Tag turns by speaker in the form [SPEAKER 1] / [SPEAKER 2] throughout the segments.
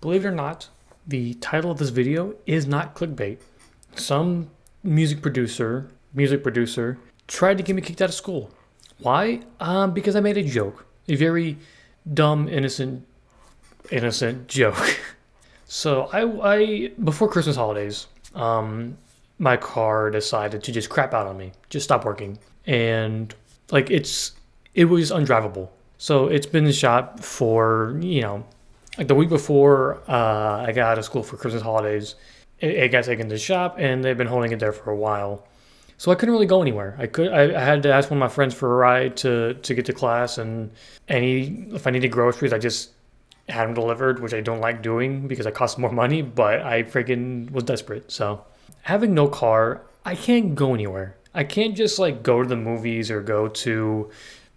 [SPEAKER 1] Believe it or not, the title of this video is not clickbait. Some music producer tried to get me kicked out of school. Why? Because I made a joke. A very dumb, innocent joke. So I before Christmas holidays, my car decided to just crap out on me, just stop working, and like it was undrivable. So it's been in the shop for like the week before I got out of school for Christmas holidays. It got taken to the shop, and they've been holding it there for a while. So I couldn't really go anywhere. I had to ask one of my friends for a ride to get to class, and if I needed groceries, I just had them delivered, which I don't like doing because it costs more money, but I freaking was desperate. So having no car, I can't go anywhere. I can't just like go to the movies or go to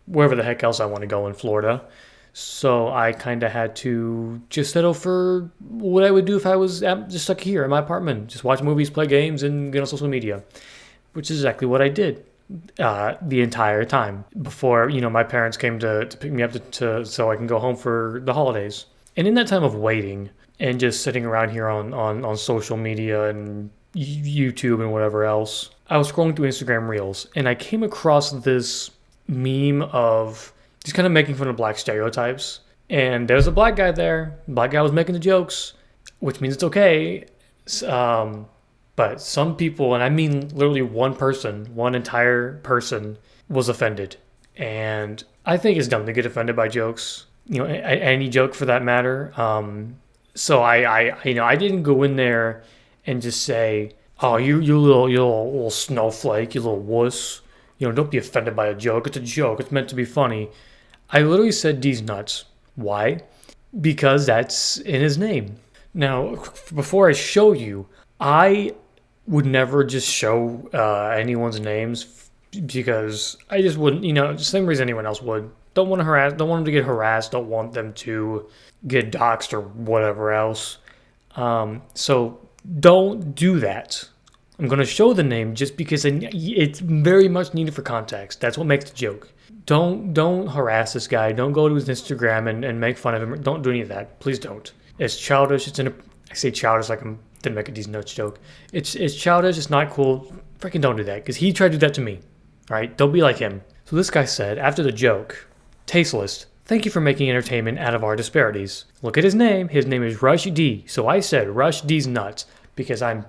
[SPEAKER 1] wherever the heck else I want to go in Florida. So I kind of had to just settle for what I would do if I was just stuck here in my apartment, just watch movies, play games, and get on social media, which is exactly what I did the entire time before my parents came to pick me up so I can go home for the holidays. And in that time of waiting and just sitting around here on social media and YouTube and whatever else, I was scrolling through Instagram Reels and I came across this meme of just kind of making fun of black stereotypes. And there's a black guy there. The black guy was making the jokes, which means it's okay. But some people, and I mean literally one entire person, was offended. And I think it's dumb to get offended by jokes, any joke for that matter. So I didn't go in there and just say, "Oh, you little snowflake, you little wuss. Don't be offended by a joke. It's a joke. It's meant to be funny." I literally said "D's nuts." Why? Because that's in his name. Now, before I show you, I would never just show anyone's names because I just wouldn't, same reason anyone else would. Don't want them to get harassed, don't want them to get doxxed or whatever else. So don't do that. I'm going to show the name just because it's very much needed for context. That's what makes the joke. Don't harass this guy. Don't go to his Instagram and make fun of him. Don't do any of that. Please don't. It's childish. I say childish like I'm didn't make a decent notes joke. It's childish. It's not cool. Freaking don't do that because he tried to do that to me. All right, don't be like him. So this guy said after the joke, "Tasteless. Thank you for making entertainment out of our disparities." Look at his name. His name is Rush D. So I said Rush D's nuts because I'm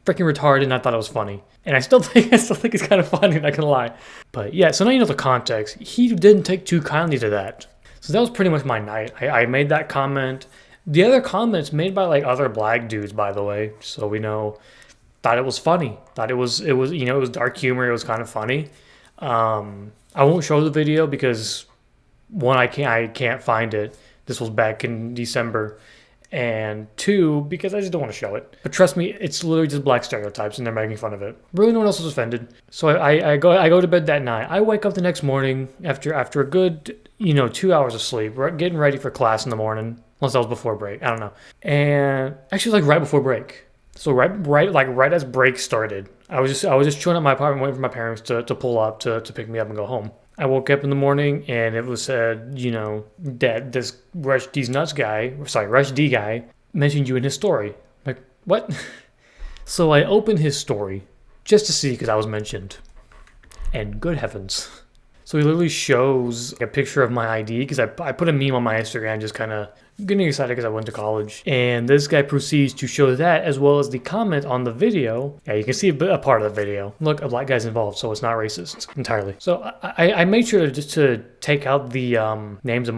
[SPEAKER 1] freaking retarded and I thought it was funny. And I still think it's kind of funny. Not gonna lie. But yeah, so now you know the context. He didn't take too kindly to that. So that was pretty much my night. I made that comment. The other comments made by like other black dudes, by the way, so we know, thought it was funny. Thought it was it was dark humor. It was kind of funny. I won't show the video because one, I can't find it. This was back in December, and two, because I just don't want to show it. But trust me, it's literally just black stereotypes, and they're making fun of it. Really, no one else was offended. So I go to bed that night. I wake up the next morning after a good 2 hours of sleep, getting ready for class in the morning. Unless that was before break, I don't know. And actually, like right before break. So right as break started, I was just chilling at my apartment waiting for my parents to pull up to pick me up and go home. I woke up in the morning and it was said, that this Rush D guy mentioned you in his story. Like, what? So I opened his story just to see because I was mentioned. And good heavens. So he literally shows a picture of my ID because I put a meme on my Instagram just kind of getting excited because I went to college. And this guy proceeds to show that as well as the comment on the video. Yeah, you can see a part of the video. Look, a black guy's involved, so it's not racist entirely. So I made sure just to take out the names of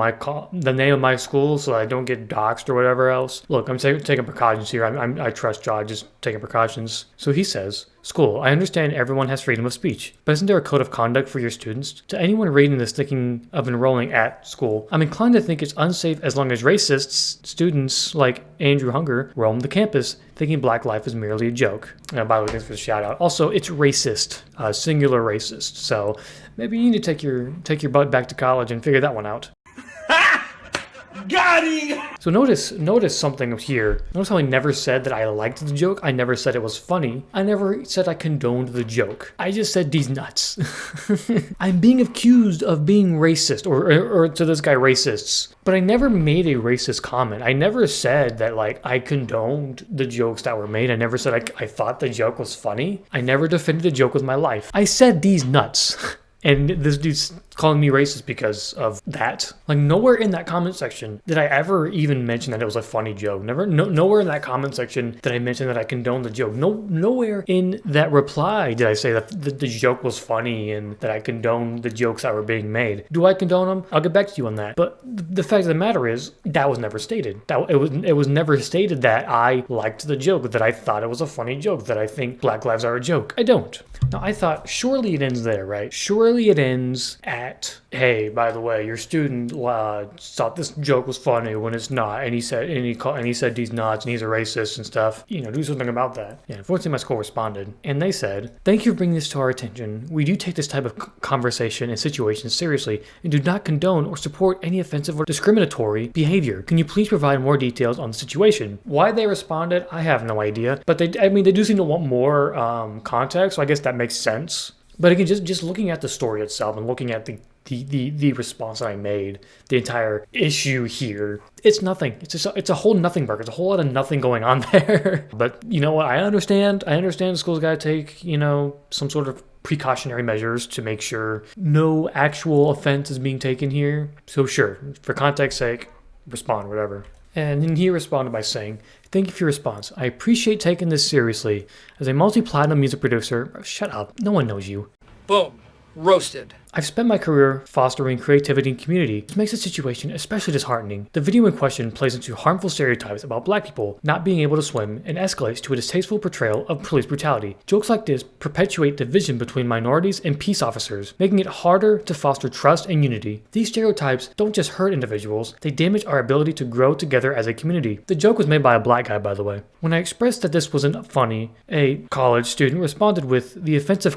[SPEAKER 1] the name of my school so I don't get doxxed or whatever else. Look, I'm taking precautions here. I trust y'all, just taking precautions. So he says, "School, I understand everyone has freedom of speech, but isn't there a code of conduct for your students? To anyone reading this thinking of enrolling at school, I'm inclined to think it's unsafe as long as racists, students like Andrew Hunger, roam the campus thinking black life is merely a joke." By the way, thanks for the shout out. Also, it's racist, singular racist. So maybe you need to take your butt back to college and figure that one out.
[SPEAKER 2] Got him!
[SPEAKER 1] So notice something here. Notice how I never said that I liked the joke. I never said it was funny. I never said I condoned the joke. I just said these nuts. I'm being accused of being racist, or to this guy, racists. But I never made a racist comment. I never said that, like, I condoned the jokes that were made. I never said I thought the joke was funny. I never defended the joke with my life. I said these nuts. And this dude's calling me racist because of that. Like, nowhere in that comment section did I ever even mention that it was a funny joke. Nowhere in that comment section did I mention that I condoned the joke. Nowhere in that reply did I say that the joke was funny and that I condoned the jokes that were being made. Do I condone them? I'll get back to you on that. But the fact of the matter is, that was never stated. It was never stated that I liked the joke, that I thought it was a funny joke, that I think Black lives are a joke. I don't. Now, I thought, surely it ends there, right? Surely it ends at, hey, by the way, your student thought this joke was funny when it's not, and he said these nuts, and he's a racist and stuff. You know, do something about that. Yeah, unfortunately, my school responded, and they said, thank you for bringing this to our attention. We do take this type of conversation and situations seriously, and do not condone or support any offensive or discriminatory behavior. Can you please provide more details on the situation? Why they responded, I have no idea, but they do seem to want more context, so I guess that makes sense. But again, just looking at the story itself and looking at the response that I made, the entire issue here, it's nothing. It's a whole nothing burger. It's a whole lot of nothing going on there. But you know what? I understand the school's got to take, some sort of precautionary measures to make sure no actual offense is being taken here. So sure, for context's sake, respond, whatever. And then he responded by saying, thank you for your response. I appreciate taking this seriously. As a multi-platinum music producer, shut up, no one knows you.
[SPEAKER 3] Boom. Roasted.
[SPEAKER 1] I've spent my career fostering creativity and community, which makes the situation especially disheartening. The video in question plays into harmful stereotypes about black people not being able to swim and escalates to a distasteful portrayal of police brutality. Jokes like this perpetuate division between minorities and peace officers, making it harder to foster trust and unity. These stereotypes don't just hurt individuals, they damage our ability to grow together as a community. The joke was made by a black guy, by the way. When I expressed that this wasn't funny, a college student responded with the offensive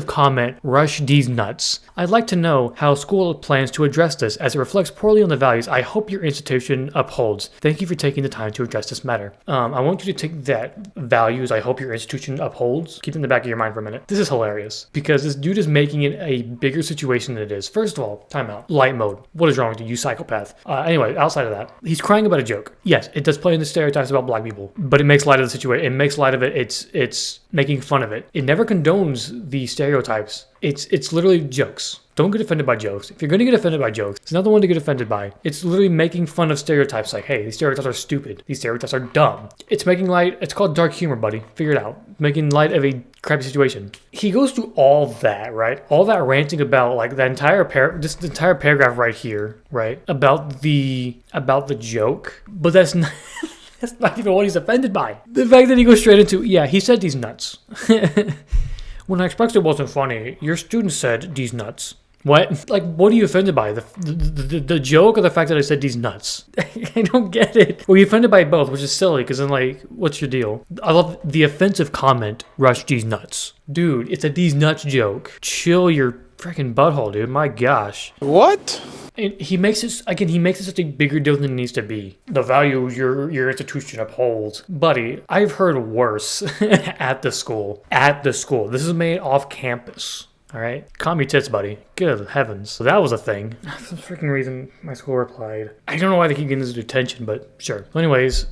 [SPEAKER 1] comment, rush these nuts. I'd like to know how school plans to address this, as it reflects poorly on the values I hope your institution upholds. Thank you for taking the time to address this matter. I want you to take that values I hope your institution upholds, keep it in the back of your mind for a minute. This is hilarious, because this dude is making it a bigger situation than it is. First of all, time out. Light mode. What is wrong with you, you psychopath? Anyway, outside of that, he's crying about a joke. Yes, it does play into stereotypes about black people, but it makes light of the situation. It makes light of it. It's making fun of it. It never condones the stereotypes. It's literally jokes. Don't get offended by jokes. If you're going to get offended by jokes, it's not the one to get offended by. It's literally making fun of stereotypes like, hey, these stereotypes are stupid. These stereotypes are dumb. It's making light. It's called dark humor, buddy. Figure it out. Making light of a crappy situation. He goes through all that, right? All that ranting about like the entire paragraph right here, right? About the joke. But that's not... That's not even what he's offended by. The fact that he goes straight into, yeah, he said these nuts. When I expressed it wasn't funny, your student said these nuts. What? Like, what are you offended by? The joke or the fact that I said these nuts? I don't get it. Well, you're offended by both, which is silly, because then, like, what's your deal? I love the offensive comment, rush these nuts. Dude, it's a these nuts joke. Chill your freaking butthole, dude. My gosh.
[SPEAKER 2] What?
[SPEAKER 1] And he makes it such a bigger deal than it needs to be. The values your institution upholds. Buddy, I've heard worse at the school. At the school. This is made off campus. All right? Calm your tits, buddy. Good heavens. So that was a thing. For some freaking reason, my school replied. I don't know why they keep getting this detention, but sure. So anyways,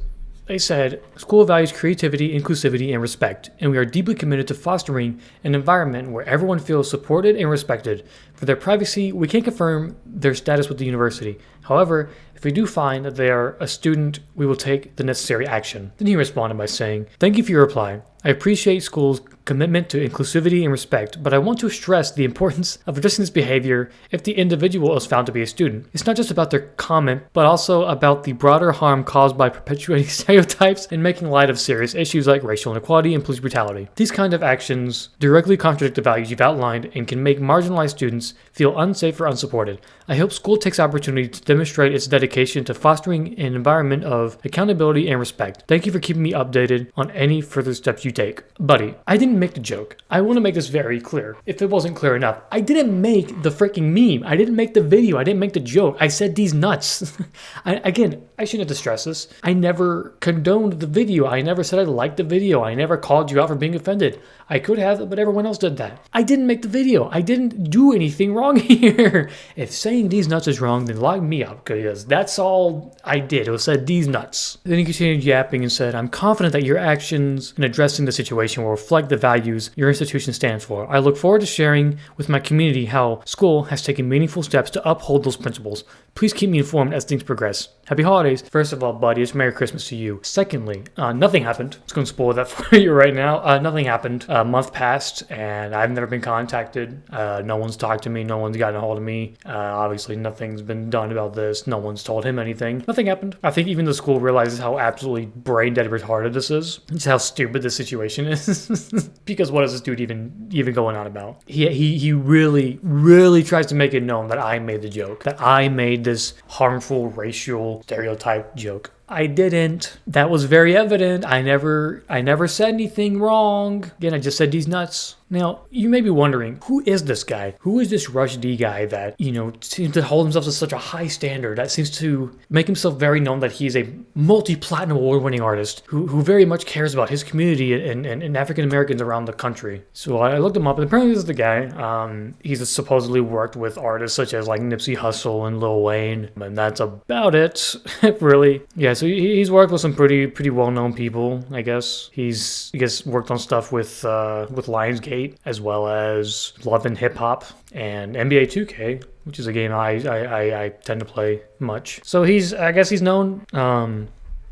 [SPEAKER 1] they said, school values creativity, inclusivity, and respect, and we are deeply committed to fostering an environment where everyone feels supported and respected. For their privacy, we can't confirm their status with the university. However, if we do find that they are a student, we will take the necessary action. Then he responded by saying, thank you for your reply. I appreciate school's commitment to inclusivity and respect, but I want to stress the importance of addressing this behavior if the individual is found to be a student. It's not just about their comment, but also about the broader harm caused by perpetuating stereotypes and making light of serious issues like racial inequality and police brutality. These kind of actions directly contradict the values you've outlined and can make marginalized students feel unsafe or unsupported. I hope school takes opportunity to demonstrate its dedication to fostering an environment of accountability and respect. Thank you for keeping me updated on any further steps you take. Buddy, I didn't make the joke. I want to make this very clear. If it wasn't clear enough, I didn't make the freaking meme. I didn't make the video. I didn't make the joke. I said these nuts. I shouldn't have to stress this. I never condoned the video. I never said I liked the video. I never called you out for being offended. I could have, but everyone else did that. I didn't make the video. I didn't do anything wrong here. If saying these nuts is wrong, then lock me up, because that's all I did. It was said these nuts. Then he continued yapping and said, I'm confident that your actions in addressing the situation will reflect the values your institution stands for. I look forward to sharing with my community how school has taken meaningful steps to uphold those principles. Please keep me informed as things progress. Happy holidays. First of all, buddy, it's Merry Christmas to you. Secondly, nothing happened. It's going to spoil that for you right now. Nothing happened. A month passed, and I've never been contacted. No one's talked to me. No one's gotten a hold of me. Obviously, nothing's been done about this. No one's told him anything. Nothing happened. I think even the school realizes how absolutely brain-dead retarded this is. Just how stupid this situation is. Because what is this dude even going on about? He really, really tries to make it known that I made the joke. That I made this harmful racial stereotype joke. I didn't. That was very evident. I never said anything wrong. Again, I just said these nuts. Now, you may be wondering, who is this guy? Who is this Rush D guy that, seems to hold himself to such a high standard, that seems to make himself very known that he's a multi-platinum award-winning artist who very much cares about his community and African Americans around the country. So I looked him up, and apparently this is the guy. He's supposedly worked with artists such as like Nipsey Hussle and Lil Wayne, and that's about it, really. Yeah, so he's worked with some pretty well-known people, I guess. He's worked on stuff with Lionsgate, as well as Love and Hip Hop and NBA 2K, which is a game I tend to play much. So he's known.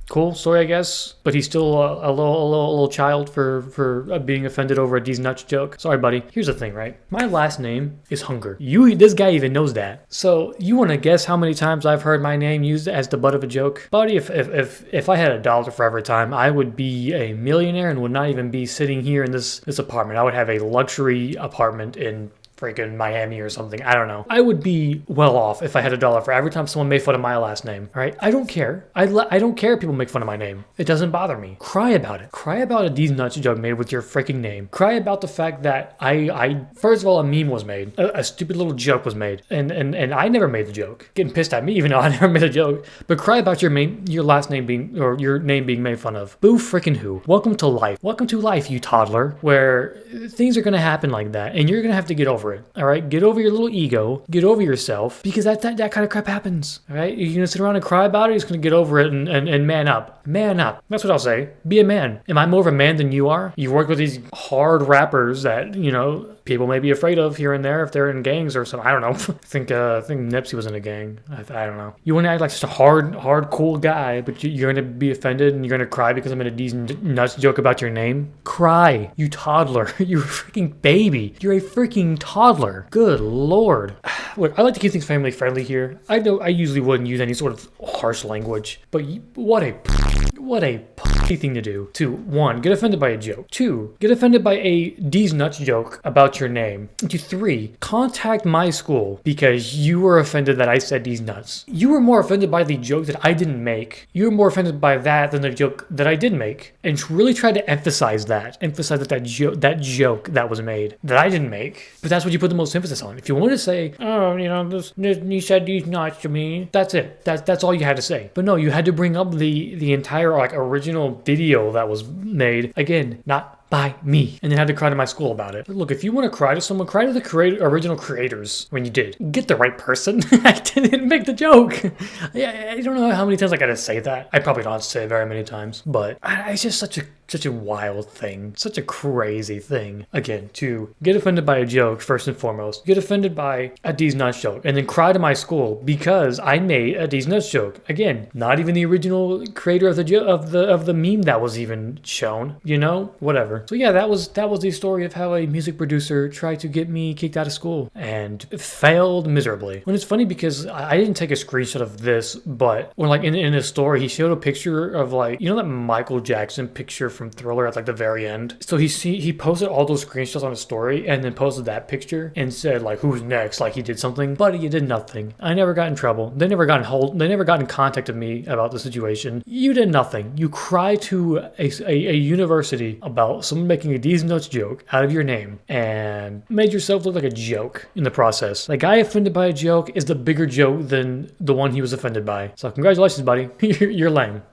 [SPEAKER 1] Cool story, I guess, but he's still a little child for being offended over a D's nuts joke. Sorry, buddy. Here's the thing, right? My last name is Hunger. This guy even knows that. So you want to guess how many times I've heard my name used as the butt of a joke? Buddy, if I had $1 for every time, I would be a millionaire and would not even be sitting here in this apartment. I would have a luxury apartment in freaking Miami or something. I don't know. I would be well off if I had $1 for every time someone made fun of my last name. All right? I don't care. I don't care if people make fun of my name. It doesn't bother me. Cry about it. Cry about a D's nuts joke made with your freaking name. Cry about the fact that I first of all, a meme was made. A stupid little joke was made. And I never made the joke. Getting pissed at me even though I never made a joke. But cry about your last name being, or your name being made fun of. Boo freaking who. Welcome to life. Welcome to life, you toddler, where things are going to happen like that. And you're going to have to get over it. All right, get over your little ego, get over yourself, because that kind of crap happens. All right, you're gonna sit around and cry about it. You're just gonna get over it and man up. Man up. That's what I'll say. Be a man. Am I more of a man than you are? You work with these hard rappers that people may be afraid of here and there if they're in gangs or something. I don't know. I think Nipsey was in a gang. I don't know. You want to act like such a hard, cool guy, but you're gonna be offended and you're gonna cry because I made a decent nuts joke about your name? Cry, you toddler. You're a freaking baby. You're a freaking toddler. Good Lord. Look, I like to keep things family friendly here. I know I usually wouldn't use any sort of harsh language, but what a thing to do. To 1, get offended by a joke. 2, get offended by a D's nuts joke about your name. To 3, contact my school because you were offended that I said D's nuts. You were more offended by the joke that I didn't make. You were more offended by that than the joke that I did make. And really tried to emphasize that joke that was made that I didn't make. But that's what you put the most emphasis on. If you want to say, you said D's nuts to me, that's it. That's all you had to say. But no, you had to bring up the entire original video that was made. Again, not by me, and then had to cry to my school about it. But look, if you want to cry to someone, cry to the original creators when you did. Get the right person. I didn't make the joke. I don't know how many times I gotta say that. I probably don't have to say it very many times, but it's just such a wild thing, such a crazy thing. Again, to get offended by a joke, first and foremost, get offended by a D's nuts joke, and then cry to my school because I made a D's nuts joke. Again, not even the original creator of the meme that was even shown. Whatever. So yeah, that was the story of how a music producer tried to get me kicked out of school and failed miserably. And it's funny because I didn't take a screenshot of this, but when in his story, he showed a picture of that Michael Jackson picture from Thriller at like the very end. So he posted all those screenshots on his story and then posted that picture and said like, who's next? Like he did something. Buddy, you did nothing. I never got in trouble. They never got in contact with me about the situation. You did nothing. You cried to a university about someone making a D's Nuts joke out of your name and made yourself look like a joke in the process. The guy offended by a joke is the bigger joke than the one he was offended by. So congratulations, buddy. You're lame.